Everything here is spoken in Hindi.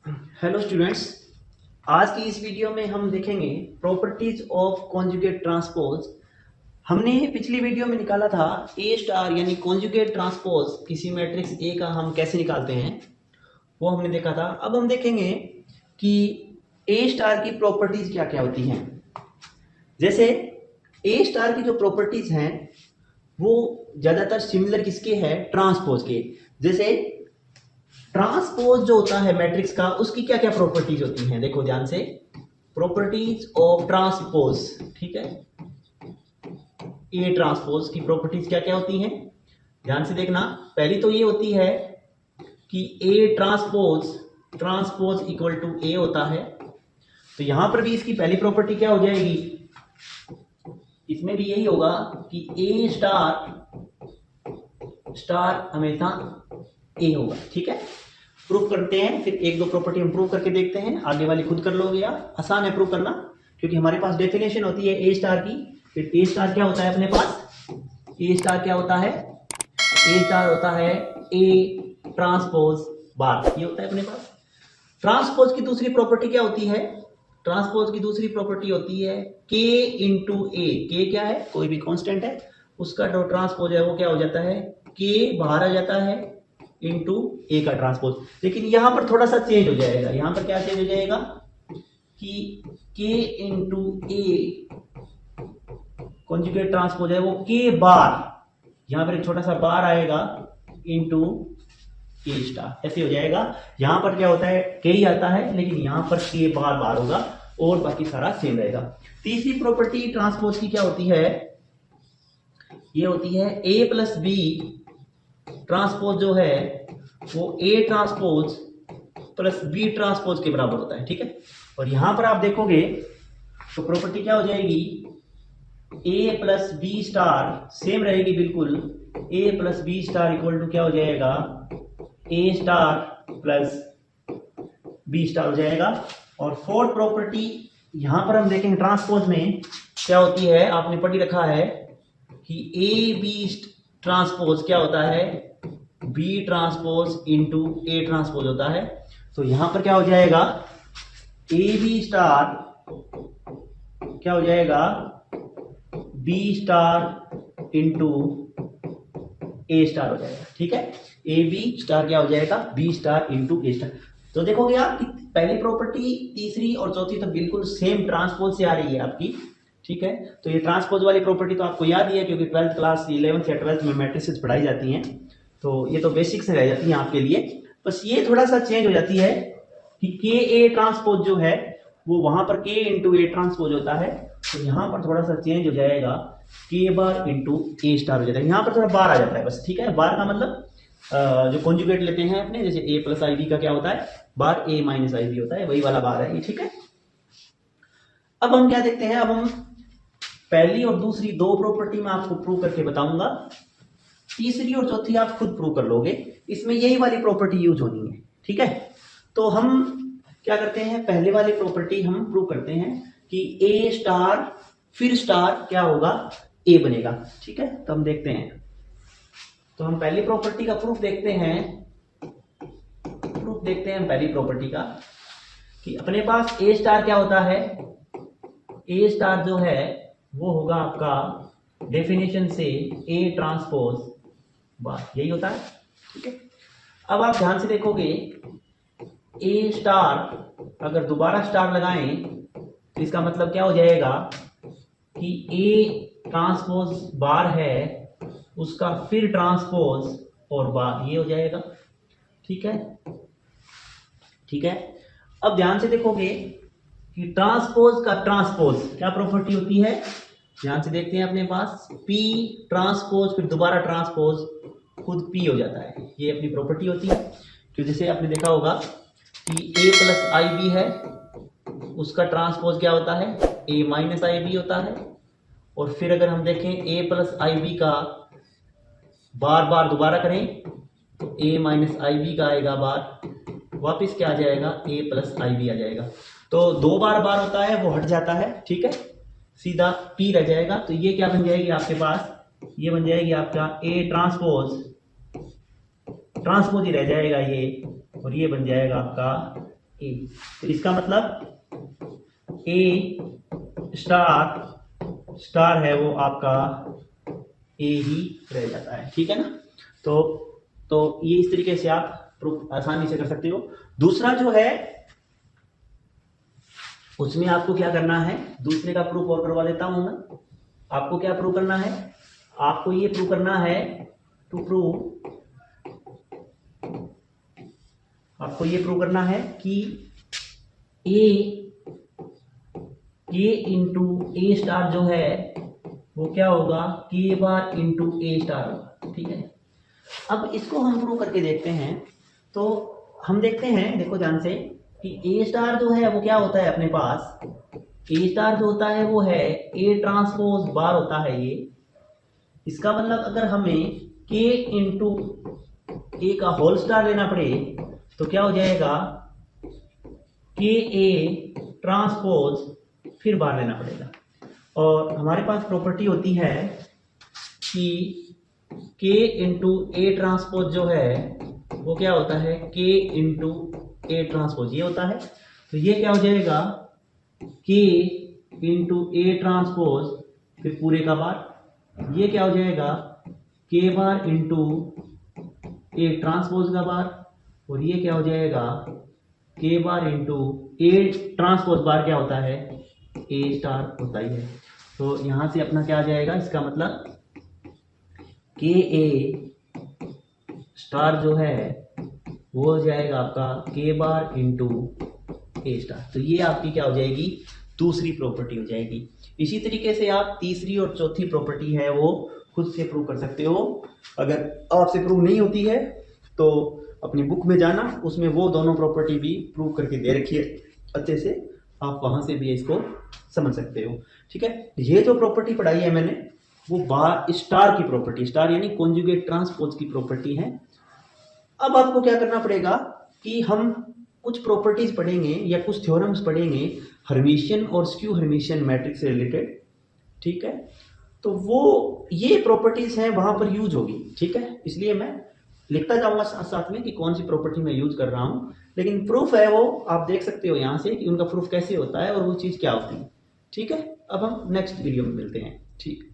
हेलो स्टूडेंट्स, आज की इस वीडियो में हम देखेंगे प्रॉपर्टीज ऑफ कॉन्जुगेट ट्रांसपोज। हमने पिछली वीडियो में निकाला था ए स्टार यानी कॉन्जुगेट ट्रांसपोज किसी मैट्रिक्स ए का हम कैसे निकालते हैं, वो हमने देखा था। अब हम देखेंगे कि ए स्टार की प्रॉपर्टीज क्या क्या होती हैं। जैसे ए स्टार की जो प्रॉपर्टीज हैं वो ज़्यादातर सिमिलर किसके हैं, ट्रांसपोज के। जैसे ट्रांसपोज जो होता है मैट्रिक्स का, उसकी क्या क्या प्रॉपर्टीज होती हैं, देखो ध्यान से। प्रॉपर्टीज ऑफ ट्रांसपोज, ठीक है, ए ट्रांसपोज की प्रॉपर्टीज क्या क्या होती हैं, ध्यान से देखना। पहली तो ये होती है कि A transpose transpose equal to A होता है। तो यहां पर भी इसकी पहली प्रॉपर्टी क्या हो जाएगी, इसमें भी यही होगा कि ए स्टार स्टार हमेशा ए होगा। ठीक है, प्रूफ करते हैं, फिर एक दो प्रॉपर्टी हम प्रूव करके देखते हैं। आगे वाली खुद कर लोगे या आसान है प्रूव करना, क्योंकि हमारे पास डेफिनेशन होती है ए स्टार की। फिर ए स्टार क्या होता है अपने पास, ए स्टार क्या होता है, ए स्टार होता है ए ट्रांसपोज बार, ये होता है अपने पास। ट्रांसपोज की दूसरी प्रॉपर्टी क्या होती है, ट्रांसपोज की दूसरी प्रॉपर्टी होती है के इंटू ए। के क्या है, कोई भी कांस्टेंट है, उसका जो ट्रांसपोज है वो क्या हो जाता है, के बाहर आ जाता है इंटू ए का ट्रांसपोज। लेकिन यहां पर थोड़ा सा चेंज हो जाएगा, यहां पर क्या चेंज हो जाएगा कि के इंटू ए कॉन्जुगेट ट्रांसपोज है वो के बार, यहां पर एक छोटा सा बार आएगा इंटू ए स्टार, ऐसे हो जाएगा। यहां पर क्या होता है, के ही आता है, लेकिन यहां पर के बार बार होगा और बाकी सारा सेम रहेगा। तीसरी प्रॉपर्टी ट्रांसपोज की क्या होती है, ये होती है ए प्लस बी ट्रांसपोज जो है वो A transpose plus B transpose के बराबर होता है। ठीक है, और यहां पर आप देखोगे तो प्रॉपर्टी क्या हो जाएगी, A plus B star same रहेगी बिल्कुल। A plus B star equal to क्या हो जाएगा, A star plus B star हो जाएगा। और फोर्थ प्रॉपर्टी यहां पर हम देखेंगे ट्रांसपोज में क्या होती है, आपने पढ़ी रखा है कि ए बी ट्रांसपोज क्या होता है, B transpose into A transpose होता है। तो यहां पर क्या हो जाएगा, ए बी स्टार क्या हो जाएगा, बी स्टार इंटू ए स्टार हो जाएगा। ठीक है, ए बी स्टार क्या हो जाएगा, बी स्टार इंटू ए स्टार। तो देखोगे आप कि पहली प्रॉपर्टी, तीसरी और चौथी तो बिल्कुल सेम ट्रांसपोज से आ रही है आपकी। ठीक है, तो ये ट्रांसपोज वाली प्रॉपर्टी तो आपको याद ही है, क्योंकि 12th क्लास 11th या 12th में मैट्रिसेस पढ़ाई जाती हैं, तो ये तो बेसिक से रह जाती है आपके लिए। बस ये थोड़ा सा चेंज हो जाती है कि के ए ट्रांसपोज जो है वो वहां पर के इंटू ए ट्रांसपोज होता है, तो यहां पर थोड़ा सा चेंज हो जाएगा, के बार इंटू ए स्टार हो जाता है। यहां पर थोड़ा बार आ जाता है बस। ठीक है, बार का मतलब जो कॉन्जुगेट लेते हैं अपने, जैसे ए प्लस आई बी का क्या होता है बार, ए माइनस आई बी होता है, वही वाला बार है ये। ठीक है, अब हम क्या देखते हैं, अब हम पहली और दूसरी दो प्रॉपर्टी में आपको प्रूव करके बताऊंगा, तीसरी और चौथी आप खुद प्रूव कर लोगे, इसमें यही वाली प्रॉपर्टी यूज होनी है। ठीक है, तो हम क्या करते हैं, पहले वाली प्रॉपर्टी हम प्रूव करते हैं कि ए स्टार फिर स्टार क्या होगा, ए बनेगा। ठीक है, तो हम देखते हैं, तो हम पहली प्रॉपर्टी का प्रूफ देखते हैं, हम पहली प्रॉपर्टी का कि अपने पास ए स्टार क्या होता है, ए स्टार जो है वो होगा आपका डेफिनेशन से ए ट्रांसपोज बार, यही होता है। ठीक है, अब आप ध्यान से देखोगे ए स्टार अगर दोबारा स्टार लगाएं तो इसका मतलब क्या हो जाएगा कि ए ट्रांसपोज बार है उसका फिर ट्रांसपोज और बार, ये हो जाएगा। ठीक है, ठीक है, अब ध्यान से देखोगे कि ट्रांसपोज का ट्रांसपोज क्या प्रॉपर्टी होती है, ध्यान से देखते हैं अपने पास, P ट्रांसपोज फिर दोबारा ट्रांसपोज खुद P हो जाता है, ये अपनी प्रॉपर्टी होती है। तो जैसे आपने देखा होगा कि A प्लस आई बी है, उसका ट्रांसपोज क्या होता है, A माइनस आई बी होता है। और फिर अगर हम देखें A प्लस आई बी का बार बार दोबारा करें तो A माइनस आई बी का आएगा बार, वापिस क्या आ जाएगा, A प्लस आई बी आ जाएगा। तो दो बार बार होता है वो हट जाता है। ठीक है, सीधा P रह जाएगा। तो ये क्या बन जाएगी आपके पास, ये बन जाएगी आपका A ट्रांसपोज ही रह जाएगा ये, और ये बन जाएगा आपका ए। तो इसका मतलब ए स्टार है वो आपका ए ही रह जाता है, ठीक है ना। तो ये इस तरीके से आप प्रूफ आसानी से कर सकते हो। दूसरा जो है उसमें आपको क्या करना है, दूसरे का प्रूफ और करवा देता हूं मैं। आपको क्या प्रूव करना है, आपको ये प्रूव करना है टू प्रूव, आपको ये प्रूव करना है कि के इंटू ए स्टार जो है वो क्या होगा, के बार इंटू ए स्टार होगा, ठीक है। अब इसको हम प्रूव करके देखते हैं। तो हम देखते हैं, देखो ध्यान से, कि ए स्टार जो है वो क्या होता है अपने पास, ए स्टार जो होता है वो है ए ट्रांसपोज बार होता है ये। इसका मतलब अगर हमें के इंटू ए का होल स्टार लेना पड़े तो क्या हो जाएगा, के ए ट्रांसपोज फिर बार लेना पड़ेगा। और हमारे पास प्रॉपर्टी होती है कि के इंटू ए ट्रांसपोज जो है वो क्या होता है, के इंटू ए ट्रांसपोज ये होता है। तो ये क्या हो जाएगा, के इंटू ए ट्रांसपोज फिर पूरे का बार, ये क्या हो जाएगा, के बार इंटू ए ट्रांसपोज का बार, और ये क्या हो जाएगा, के बार इंटू ए ट्रांसपोज बार क्या होता है, ए स्टार होता ही है। तो यहां से अपना क्या आ जाएगा, इसका मतलब के ए स्टार जो है वो हो जाएगा आपका के बार इंटू ए स्टार। तो ये आपकी क्या हो जाएगी, दूसरी प्रॉपर्टी हो जाएगी। इसी तरीके से आप तीसरी और चौथी प्रॉपर्टी है वो खुद से प्रूव कर सकते हो। अगर आपसे प्रूव नहीं होती है तो अपनी बुक में जाना, उसमें वो दोनों प्रॉपर्टी भी प्रूव करके दे रखी है अच्छे से, आप वहां से भी इसको समझ सकते हो, ठीक है। ये जो प्रॉपर्टी पढ़ाई है मैंने वो बार स्टार की प्रॉपर्टी, स्टार यानी कॉन्जुगेट ट्रांसपोज की प्रॉपर्टी है। अब आपको क्या करना पड़ेगा कि हम कुछ प्रॉपर्टीज पढ़ेंगे या कुछ थ्योरम्स पढ़ेंगे हर्मिशियन और स्क्यू हर्मिशियन मैट्रिक्स से रिलेटेड, ठीक है। तो वो ये प्रॉपर्टीज हैं वहां पर यूज होगी, ठीक है। इसलिए मैं लिखता जाऊंगा साथ साथ में कि कौन सी प्रॉपर्टी मैं यूज कर रहा हूं, लेकिन प्रूफ है वो आप देख सकते हो यहां से कि उनका प्रूफ कैसे होता है और वो चीज क्या होती है, ठीक है। अब हम नेक्स्ट वीडियो में मिलते हैं, ठीक।